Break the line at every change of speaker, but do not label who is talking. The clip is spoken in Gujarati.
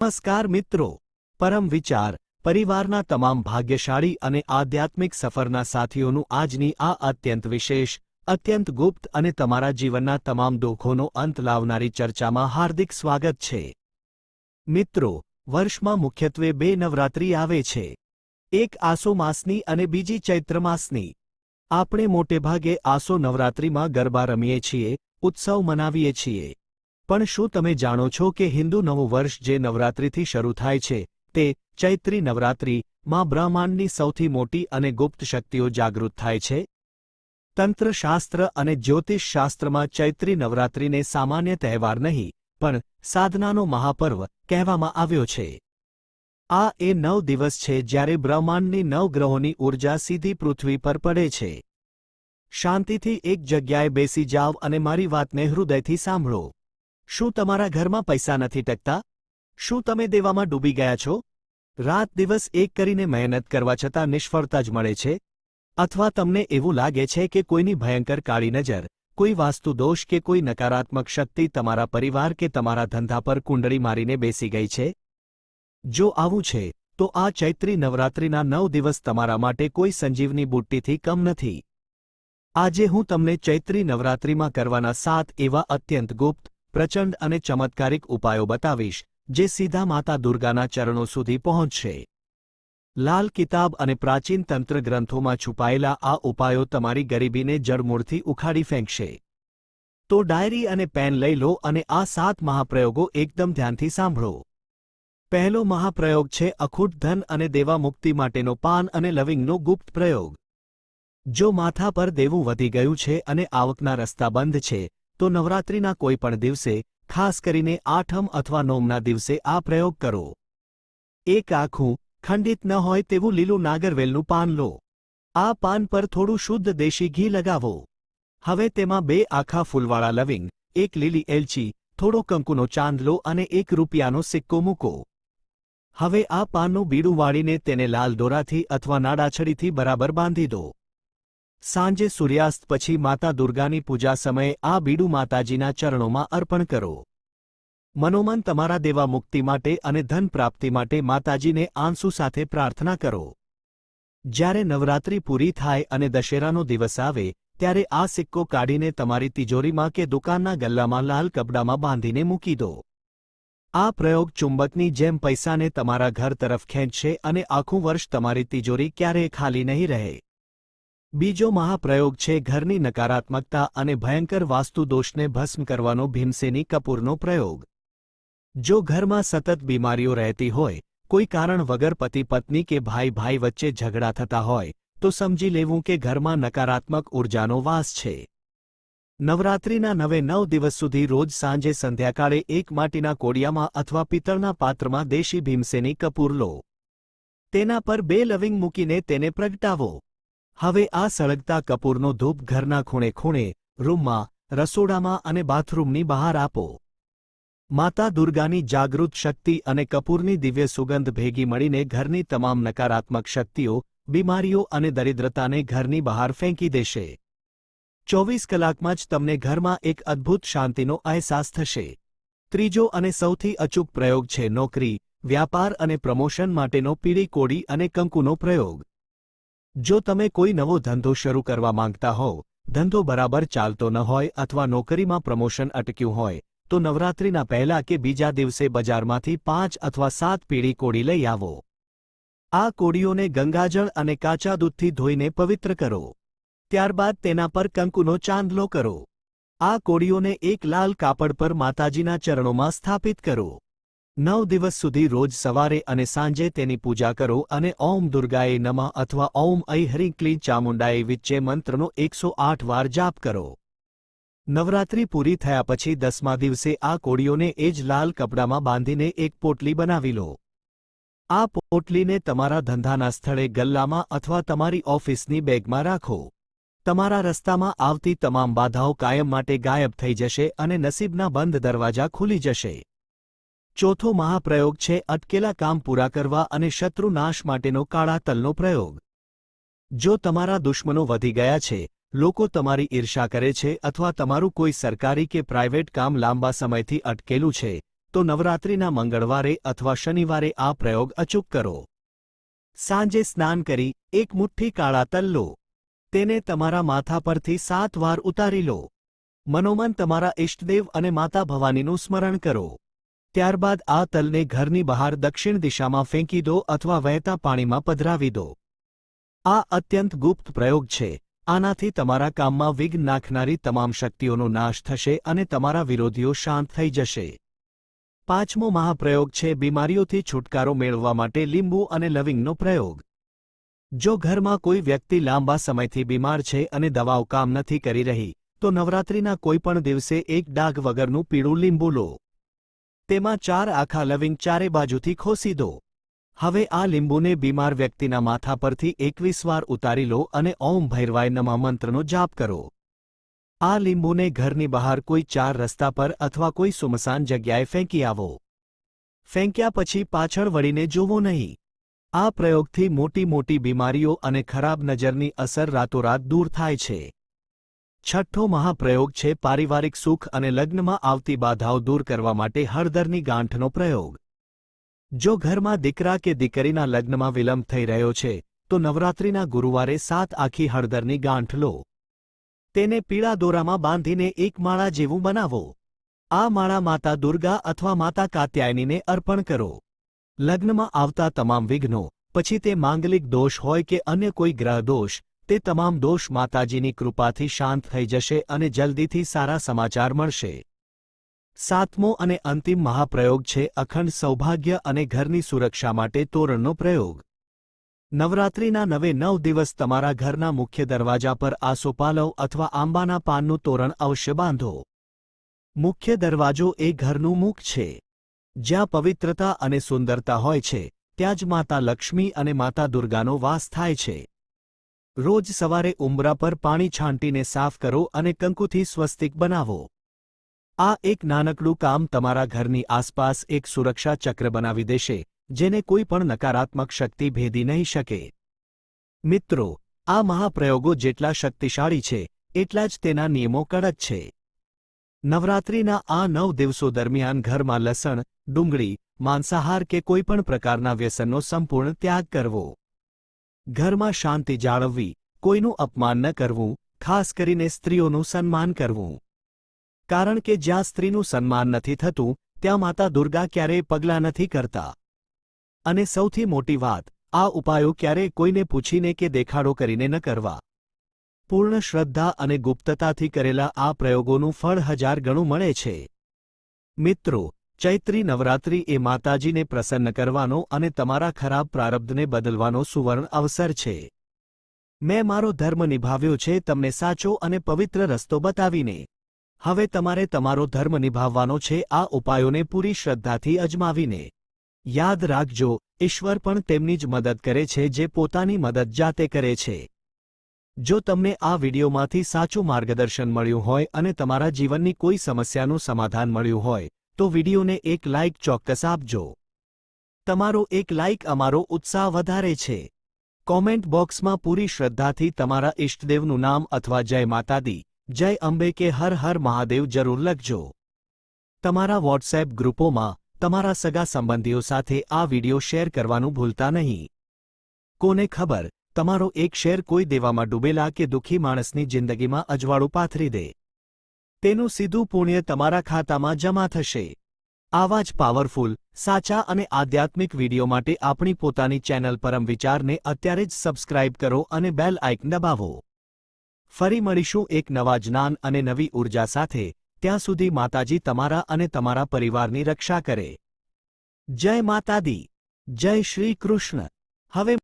નમસ્કાર મિત્રો, પરમ વિચાર પરિવારના તમામ ભાગ્યશાળી અને આધ્યાત્મિક સફરના સાથીઓનું આજની આ અત્યંત વિશેષ, અત્યંત ગુપ્ત અને તમારા જીવનના તમામ દુઃખોનો અંત લાવનારી ચર્ચામાં હાર્દિક સ્વાગત છે. મિત્રો, વર્ષમાં મુખ્યત્વે બે નવરાત્રિ આવે છે. એક આસો માસની અને બીજી ચૈત્ર માસની. આપણે મોટેભાગે આસો નવરાત્રિમાં ગરબા રમીએ છીએ, ઉત્સવ મનાવીએ છીએ. પણ શું તમે જાણો છો કે હિન્દુ નવું વર્ષ જે નવરાત્રિથી શરૂ થાય છે, તે ચૈત્રી નવરાત્રિ માં બ્રહ્માંડની સૌથી મોટી અને ગુપ્ત શક્તિઓ જાગૃત થાય છે? તંત્રશાસ્ત્ર અને જ્યોતિષશાસ્ત્રમાં ચૈત્રી નવરાત્રિને સામાન્ય તહેવાર નહીં, પણ સાધનાનો મહાપર્વ કહેવામાં આવ્યો છે. આ એ 9 દિવસ છે જ્યારે બ્રહ્માંડની 9 ગ્રહોની ઊર્જા સીધી પૃથ્વી પર પડે છે. શાંતિથી એક જગ્યાએ બેસી જાવ અને મારી વાતને હૃદયથી સાંભળો. શું તમારા ઘરમાં પૈસા નથી ટકતા? શું તમે દેવામાં ડૂબી ગયા છો? રાત દિવસ એક કરીને મહેનત કરવા છતાં નિષ્ફળતા જ મળે છે? અથવા તમને એવું લાગે છે કે કોઈની ભયંકર કાળી નજર, કોઈ વાસ્તુ દોષ કે કોઈ નકારાત્મક શક્તિ તમારા પરિવાર કે તમારા ધંધા પર કુંડળી મારીને બેસી ગઈ છે? જો આવું છે, તો આ ચૈત્રી નવરાત્રિના 9 દિવસ તમારા માટે કોઈ સંજીવની બુટ્ટીથી કમ નથી. આજે હું તમને ચૈત્રી નવરાત્રિમાં કરવાના 7 એવા અત્યંત ગુપ્ત, પ્રચંડ અને ચમત્કારિક ઉપાયો બતાવીશ, જે સીધા માતા દુર્ગાના ચરણો સુધી પહોંચશે. લાલ કિતાબ અને પ્રાચીન તંત્ર ગ્રંથોમાં છુપાયેલા આ ઉપાયો તમારી ગરીબીને જડમૂળથી ઉખાડી ફેંકશે. તો ડાયરી અને પેન લઈ લો અને આ 7 મહાપ્રયોગો એકદમ ધ્યાનથી સાંભળો. પહેલો મહાપ્રયોગ છે અખૂટ ધન અને દેવા મુક્તિ માટેનો પાન અને લવિંગનો ગુપ્ત પ્રયોગ. જો માથા પર દેવું વધી ગયું છે અને આવકના રસ્તા બંધ છે, તો નવરાત્રિના કોઈ પણ દિવસે, ખાસ કરીને આઠમ અથવા નોમના દિવસે આ પ્રયોગ કરો. એક આખું, ખંડિત ન હોય તેવું લીલું નાગરવેલનું પાન લો. આ પાન પર થોડું શુદ્ધ દેશી ઘી લગાવો. હવે તેમાં 2 આખા ફૂલવાળા લવિંગ, 1 લીલી એલચી, થોડો કંકુનો ચાંદલો અને 1 રૂપિયાનો સિક્કો મૂકો. હવે આ પાનનું બીડું વાળીને તેને લાલ દોરાથી અથવા નાડાછડીથી બરાબર બાંધી દો. સાંજે સૂર્યાસ્ત પછી માતા દુર્ગાની પૂજા સમયે આ બીડું માતાજીના ચરણોમાં અર્પણ કરો. મનોમન તમારા દેવા મુક્તિ માટે અને ધન પ્રાપ્તિ માટે માતાજીને આંસુ સાથે પ્રાર્થના કરો. જ્યારે નવરાત્રિ પૂરી થાય અને દશેરાનો દિવસ આવે, ત્યારે આ સિક્કો કાઢીને તમારી તિજોરીમાં કે દુકાનના ગલ્લામાં લાલ કપડામાં બાંધીને મૂકી દો. આ પ્રયોગ ચુંબકની જેમ પૈસાને તમારા ઘર તરફ ખેંચશે અને આખું વર્ષ તમારી તિજોરી ક્યારેય ખાલી નહીં રહે. બીજો મહાપ્રયોગ છે ઘરની નકારાત્મકતા અને ભયંકર વાસ્તુ દોષને ભસ્મ કરવાનો ભીમસેની કપૂરનો પ્રયોગ. જો ઘરમાં સતત બીમારીઓ રહેતી હોય, કોઈ કારણ વગર પતિ પત્ની કે ભાઈ ભાઈ વચ્ચે ઝઘડા થતા હોય, તો સમજી લેવું કે ઘરમાં નકારાત્મક ઊર્જાનો વાસ છે. નવરાત્રિના 9 દિવસ સુધી રોજ સાંજે સંધ્યાકાળે એક માટીના કોડિયામાં અથવા પિત્તળના પાત્રમાં દેશી ભીમસેની કપૂર લો. તેના પર 2 લવિંગ મૂકીને તેને પ્રગટાવો. હવે આ સળગતા કપૂરનો ધૂપ ઘરના ખૂણે ખૂણે, રૂમમાં, રસોડામાં અને બાથરૂમની બહાર આપો. માતા દુર્ગાની જાગૃત શક્તિ અને કપૂરની દિવ્ય સુગંધ ભેગી મળીને ઘરની તમામ નકારાત્મક શક્તિઓ, બીમારીઓ અને દરિદ્રતાને ઘરની બહાર ફેંકી દેશે. 24 કલાકમાં જ તમને ઘરમાં એક અદ્ભુત શાંતિનો અહેસાસ થશે. ત્રીજો અને સૌથી અચૂક પ્રયોગ છે નોકરી, વ્યાપાર અને પ્રમોશન માટેનો પીળી કોડી અને કંકુનો પ્રયોગ. જો તમે કોઈ નવો ધંધો શરૂ કરવા માંગતા હોવ, ધંધો બરાબર ચાલતો ન હોય અથવા નોકરીમાં પ્રમોશન અટક્યું હોય, તો નવરાત્રિના પહેલા કે બીજા દિવસે બજારમાંથી 5 અથવા 7 પીળી કોડી લઈ આવો. આ કોડીઓને ગંગાજળ અને કાચા દૂધથી ધોઈને પવિત્ર કરો. ત્યારબાદ તેના પર કંકુનો ચાંદલો કરો. આ કોડીઓને એક લાલ કાપડ પર માતાજીના ચરણોમાં સ્થાપિત કરો. 9 દિવસ સુધી રોજ સવારે અને સાંજે તેની પૂજા કરો અને ઓમ દુર્ગાએ નમઃ અથવા ઓમ ઐ હ્રીં ક્લીં ચામુંડાએ વિચ્ચે મંત્રનો 108 વાર જાપ કરો. નવરાત્રિ પૂરી થયા પછી 10મા દિવસે આ કોડીઓને એ જ લાલ કપડામાં બાંધીને એક પોટલી બનાવી લો. આ પોટલીને તમારા ધંધાના સ્થળે ગલ્લામાં અથવા તમારી ઓફિસની બેગમાં રાખો. તમારા રસ્તામાં આવતી તમામ બાધાઓ કાયમ માટે ગાયબ થઈ જશે અને નસીબના બંધ દરવાજા ખુલી જશે. ચોથો મહાપ્રયોગ છે અટકેલા કામ પૂરા કરવા અને શત્રુ નાશ માટેનો કાળા તલનો પ્રયોગ. જો તમારા દુશ્મનો વધી ગયા છે, લોકો તમારી ઈર્ષા કરે છે અથવા તમારું કોઈ સરકારી કે પ્રાઇવેટ કામ લાંબા સમયથી અટકેલું છે, તો નવરાત્રિના મંગળવારે અથવા શનિવારે આ પ્રયોગ અચૂક કરો. સાંજે સ્નાન કરી એક મુઠ્ઠી કાળા તલ લો. તેને તમારા માથા પરથી 7 વાર ઉતારી લો. મનોમન તમારા ઇષ્ટદેવ અને માતા ભવાનીનું સ્મરણ કરો. ત્યારબાદ આ તલને ઘરની બહાર દક્ષિણ દિશામાં ફેંકી દો અથવા વહેતા પાણીમાં પધરાવી દો. આ અત્યંત ગુપ્ત પ્રયોગ છે. આનાથી તમારા કામમાં વિઘ્ન નાખનારી તમામ શક્તિઓનો નાશ થશે અને તમારા વિરોધીઓ શાંત થઈ જશે. 5મો મહાપ્રયોગ છે બીમારીઓથી છુટકારો મેળવવા માટે લીંબુ અને લવિંગનો પ્રયોગ. જો ઘરમાં કોઈ વ્યક્તિ લાંબા સમયથી બીમાર છે અને દવાઓ કામ નથી કરી રહી, તો નવરાત્રિના કોઈપણ દિવસે એક ડાઘ વગરનું પીળું લીંબુ લો. તેમાં 4 આખા લવિંગ ચારે બાજુથી ખોસી દો. હવે આ લીંબુને બીમાર વ્યક્તિના માથા પરથી 21 વાર ઉતારી લો અને ઓમ ભૈરવાય નમઃ મંત્રનો જાપ કરો. આ લીંબુને ઘરની બહાર કોઈ 4 રસ્તા પર અથવા કોઈ સુમસાન જગ્યાએ ફેંકી આવો. ફેંક્યા પછી પાછળ વળીને જોવો નહીં. આ પ્રયોગથી મોટી મોટી બીમારીઓ અને ખરાબ નજરની અસર રાતોરાત દૂર થાય છે. 6ઠ્ઠો મહાપ્રયોગ છે પારિવારિક સુખ અને લગ્નમાં આવતી બાધાઓ દૂર કરવા માટે હળદરની ગાંઠનો પ્રયોગ. જો ઘરમાં દીકરા કે દીકરીના લગ્નમાં વિલંબ થઈ રહ્યો છે, તો નવરાત્રિના ગુરુવારે 7 આખી હળદરની ગાંઠ લો. તેને પીળા દોરામાં બાંધીને એક માળા જેવું બનાવો. આ માળા માતા દુર્ગા અથવા માતા કાત્યાયનીને અર્પણ કરો. લગ્નમાં આવતા તમામ વિઘ્નો, પછી તે માંગલિક દોષ હોય કે અન્ય કોઈ ગ્રહ દોષ, તે તમામ દોષ માતાજીની કૃપાથી શાંત થઈ જશે અને જલ્દીથી સારા સમાચાર મળશે. 7મો અને અંતિમ મહાપ્રયોગ છે અખંડ સૌભાગ્ય અને ઘરની સુરક્ષા માટે તોરણનો પ્રયોગ. નવરાત્રિના 9 દિવસ તમારા ઘરના મુખ્ય દરવાજા પર આસોપાલવ અથવા આંબાના પાનનું તોરણ અવશ્ય બાંધો. મુખ્ય દરવાજો એ ઘરનું મુખ છે. જ્યાં પવિત્રતા અને સુંદરતા હોય છે, ત્યાં જ માતા લક્ષ્મી અને માતા દુર્ગાનો વાસ થાય છે. રોજ સવારે ઉંબરા પર પાણી છાંટીને સાફ કરો અને કંકુથી સ્વસ્તિક બનાવો. આ એક નાનકડું કામ તમારા ઘરની આસપાસ એક સુરક્ષા ચક્ર બનાવી દેશે, જેને કોઈ પણ નકારાત્મક શક્તિ ભેદી નહીં શકે. મિત્રો, આ મહાપ્રયોગો જેટલા શક્તિશાળી છે, એટલા જ તેના નિયમો કડક છે. નવરાત્રિના આ 9 દિવસો દરમિયાન ઘરમાં લસણ, ડુંગળી, માંસાહાર કે કોઈપણ પ્રકારના વ્યસનનો સંપૂર્ણ ત્યાગ કરવો. ઘરમાં શાંતિ જાળવવી, કોઈનું અપમાન ન કરવું, ખાસ કરીને સ્ત્રીઓનું સન્માન કરવું. કારણ કે જ્યાં સ્ત્રીનું સન્માન નથી થતું, ત્યાં માતા દુર્ગા ક્યારેય પગલાં નથી કરતા. અને સૌથી મોટી વાત, આ ઉપાયો ક્યારેય કોઈને પૂછીને કે દેખાડો કરીને ન કરવા. પૂર્ણ શ્રદ્ધા અને ગુપ્તતાથી કરેલા આ પ્રયોગોનું ફળ 1000 ગણું મળે છે. મિત્રો, ચૈત્રી નવરાત્રિ એ માતાજીને પ્રસન્ન કરવાનો અને તમારા ખરાબ પ્રારબ્ધને બદલવાનો સુવર્ણ અવસર છે. મેં મારો ધર્મ નિભાવ્યો છે તમને સાચો અને પવિત્ર રસ્તો બતાવીને. હવે તમારે તમારો ધર્મ નિભાવવાનો છે આ ઉપાયોને પૂરી શ્રદ્ધાથી અજમાવીને. યાદ રાખજો, ઈશ્વર પણ તેમની જ મદદ કરે છે જે પોતાની મદદ જાતે કરે છે. જો તમને આ વિડીયોમાંથી સાચું માર્ગદર્શન મળ્યું હોય અને તમારા જીવનની કોઈ સમસ્યાનું સમાધાન મળ્યું હોય, તો વિડીયોને એક લાઇક ચોક્કસ આપજો. તમારો એક લાઇક અમારો ઉત્સાહ વધારે છે. કોમેન્ટ બોક્સમાં પૂરી શ્રદ્ધાથી તમારા ઇષ્ટદેવનું નામ અથવા જય માતાદી, જય અંબે કે હર હર મહાદેવ જરૂર લખજો. તમારા વોટ્સએપ ગ્રુપોમાં તમારા સગા સંબંધીઓ સાથે આ વિડીયો શેર કરવાનું ભૂલતા નહીં. કોને ખબર, તમારો એક શેર કોઈ દેવામાં ડૂબેલા કે દુઃખી માણસની જિંદગીમાં અજવાળું પાથરી દે. તેનું સીધું પુણ્ય તમારા ખાતામાં જમા થશે. આવા જ પાવરફુલ, સાચા અને આધ્યાત્મિક વિડીયો માટે આપણી પોતાની ચેનલ પરમ વિચારને અત્યારે જ સબસ્ક્રાઇબ કરો અને બેલ આઇકન દબાવો. ફરી મળીશું એક નવા જ્ઞાન અને નવી ઉર્જા સાથે. ત્યાં સુધી માતાજી તમારા અને તમારા પરિવારની રક્ષા કરે. જય માતાદી, જય શ્રી કૃષ્ણ. હવે